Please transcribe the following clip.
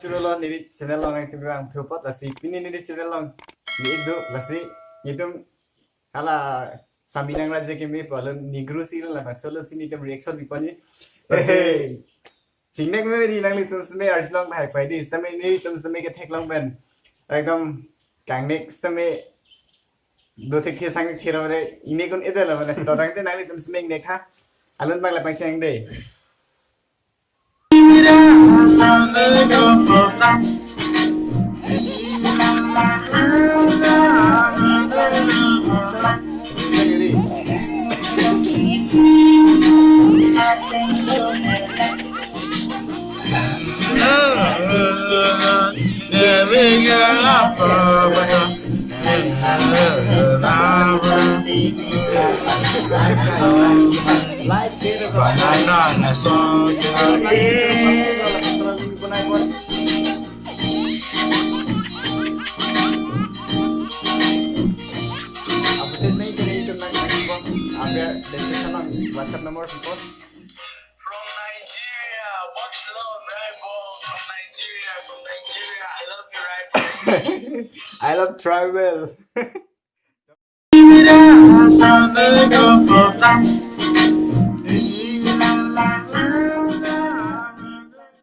Churulon ini channel long yang timbang thupot lasi pini ini channel long ni itu lasi itu kala sambinang raja kami paling nigru sih lah solo sini itu reaction bipani cingnek में भी नंगली तुमसे अर्ज लोग भाई पैदी इस समय नहीं तुमसे में के थे लोग बन एकदम कांगनेक इस समय दो थे के संग थे रहे इन्हें कौन इधर लगा ना तो तंग ते नंगली तुमसे में देखा अलग बाग लपंग चेंग दे Light shade of banana song. Updates नहीं करेंगे तो ना आप description में WhatsApp number support. From Nigeria, much love, Raibo. From Nigeria, I love you, Raibo. I love travel.